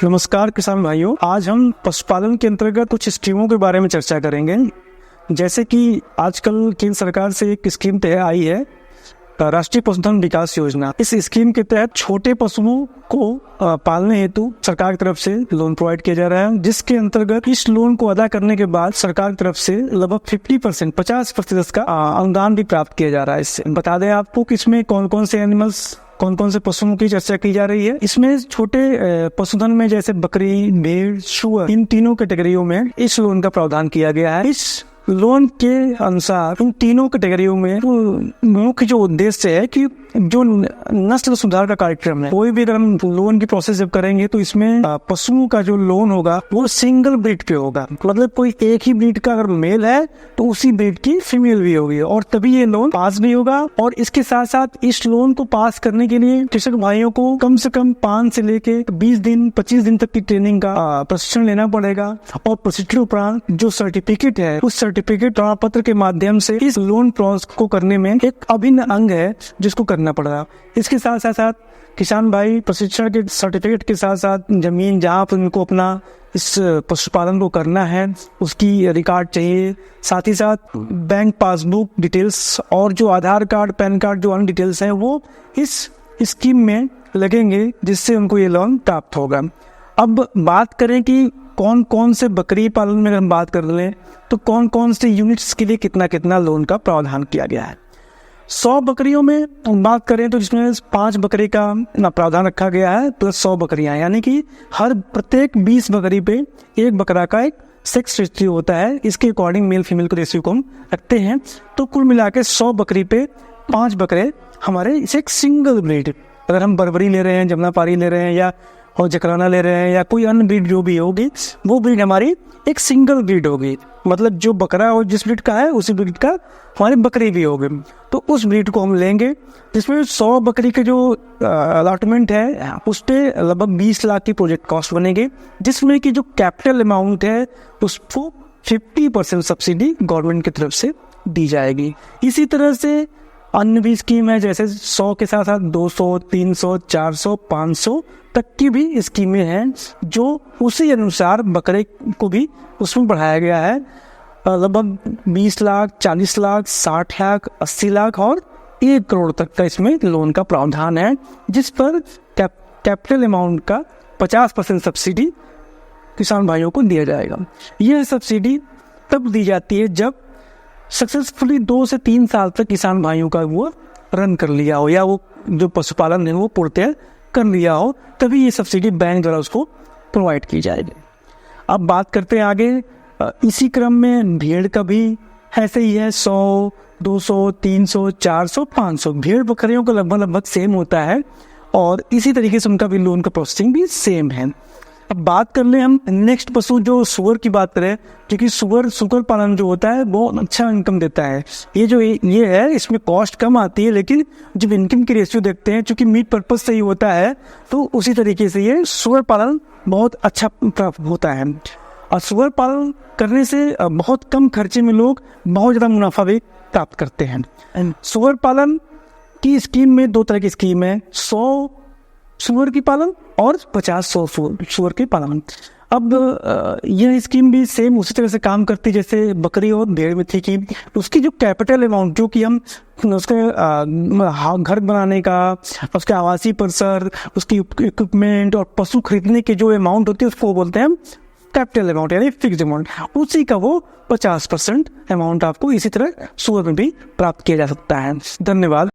नमस्कार किसान भाइयों, आज हम पशुपालन के अंतर्गत कुछ स्कीमों के बारे में चर्चा करेंगे। जैसे कि आजकल केंद्र सरकार से एक स्कीम तय आई है, राष्ट्रीय पशुधन विकास योजना। इस स्कीम के तहत छोटे पशुओं को पालने हेतु सरकार की तरफ से लोन प्रोवाइड किया जा रहा है, जिसके अंतर्गत इस लोन को अदा करने के बाद सरकार की तरफ से लगभग 50% का अनुदान भी प्राप्त किया जा रहा है। इससे बता दें आपको कि इसमें कौन कौन से एनिमल्स, कौन कौन से पशुओं की चर्चा की जा रही है। इसमें छोटे पशुधन में जैसे बकरी, भेड़, सूअर, इन तीनों कैटेगरियों में इस लोन का प्रावधान किया गया है। इस लोन के अनुसार इन तीनों कैटेगरियों में मुख्य जो उद्देश्य है कि जो नस्ल सुधार का कार्यक्रम है, कोई भी अगर हम लोन की प्रोसेस जब करेंगे तो इसमें पशुओं का जो लोन होगा वो सिंगल ब्रीड पे होगा। मतलब कोई एक ही ब्रीड का अगर मेल है तो उसी ब्रीड की फीमेल भी होगी, और तभी ये लोन पास भी होगा। और इसके साथ साथ इस लोन को पास करने के लिए कृषक भाइयों को कम से कम 5 से लेके 20 दिन 25 दिन तक की ट्रेनिंग का प्रशिक्षण लेना पड़ेगा। और प्रशिक्षण उपरांत जो सर्टिफिकेट है, उस सर्टिफिकेट प्रमाण पत्र के माध्यम से इस लोन प्रोसेस को करने में एक अभिन्न अंग है जिसको करना पड़ेगा। इसके साथ साथ किसान भाई प्रशिक्षण के सर्टिफिकेट के साथ साथ जमीन जहाँ पर उनको अपना इस पशुपालन को करना है उसकी रिकॉर्ड चाहिए। साथ ही साथ बैंक पासबुक डिटेल्स और जो आधार कार्ड, पैन कार्ड, जो अन्य डिटेल्स हैं वो इस स्कीम में लगेंगे, जिससे उनको ये लोन प्राप्त होगा। अब बात करें कि कौन कौन से बकरी पालन में अगर हम बात कर लें तो कौन कौन से यूनिट्स के लिए कितना कितना लोन का प्रावधान किया गया है। 100 बकरियों में बात करें तो जिसमें 5 बकरी का प्रावधान रखा गया है प्लस 100 बकरियां, यानी कि हर प्रत्येक 20 बकरी पे एक बकरा का एक सेक्स रेशियो होता है। इसके अकॉर्डिंग मेल फीमेल को रेशियो को हम रखते हैं। तो कुल मिला के 100 बकरी पे 5 बकरे हमारे इसे एक सिंगल ब्रीड, अगर हम बर्बरी ले रहे हैं, जमुनापारी ले रहे हैं या और जकराना ले रहे हैं या कोई अन्य ब्रीड जो भी होगी, वो ब्रीड हमारी एक सिंगल ब्रीड होगी। मतलब जो बकरा और जिस ब्रीड का है उसी ब्रीड का हमारी बकरी भी होगी। तो उस ब्रीड को हम लेंगे, जिसमें 100 बकरी के जो अलॉटमेंट है उस पर लगभग 20 लाख की प्रोजेक्ट कॉस्ट बनेगी, जिसमें कि जो कैपिटल अमाउंट है उसको 50% सब्सिडी गवर्नमेंट की तरफ से दी जाएगी। इसी तरह से अन्य भी स्कीम है, जैसे 100 के साथ साथ 200, 300, 400, 500 तक की भी स्कीमें हैं, जो उसी अनुसार बकरे को भी उसमें बढ़ाया गया है। लगभग 20 लाख, 40 लाख, 60 लाख, 80 लाख और 1 करोड़ तक का इसमें लोन का प्रावधान है, जिस पर कैपिटल अमाउंट का 50% सब्सिडी किसान भाइयों को दिया जाएगा। यह सब्सिडी तब दी जाती है जब सक्सेसफुली 2 से 3 साल तक किसान भाइयों का वो रन कर लिया हो, या वो जो पशुपालन है वो पूर्णतः कर लिया हो, तभी ये सब्सिडी बैंक द्वारा उसको प्रोवाइड की जाएगी। अब बात करते हैं आगे। इसी क्रम में भेड़ का भी ऐसे ही है, 100, 200, 300, 400, 500 भेड़ बकरियों का लगभग सेम होता है, और इसी तरीके से उनका भी लोन का प्रोसेसिंग भी सेम है। अब बात कर ले हम नेक्स्ट पशु जो सुअर की बात करें, क्योंकि सुअर पालन जो होता है बहुत अच्छा इनकम देता है। ये है, इसमें कॉस्ट कम आती है, लेकिन जब इनकम की रेशियो देखते हैं, चूंकि मीट पर्पज से ही होता है, तो उसी तरीके से ये सुअर पालन बहुत अच्छा प्राप्त होता है। और सुअर पालन करने से बहुत कम खर्चे में लोग बहुत ज़्यादा मुनाफा भी प्राप्त करते हैं। सुअर पालन की स्कीम में 2 तरह की स्कीम है, 100 सुअर की पालन और 50-100 सुअर की पालन। अब यह स्कीम भी सेम उसी तरह से काम करती है जैसे बकरी और भेड़ में थी, कि उसकी जो कैपिटल अमाउंट, जो कि हम उसके घर बनाने का, उसके आवासीय परिसर, उसकी इक्विपमेंट और पशु खरीदने के जो अमाउंट होती है उसको बोलते हैं हम कैपिटल अमाउंट, यानी फिक्स्ड अमाउंट। उसी का वो 50% अमाउंट आपको इसी तरह सुअर में भी प्राप्त किया जा सकता है। धन्यवाद।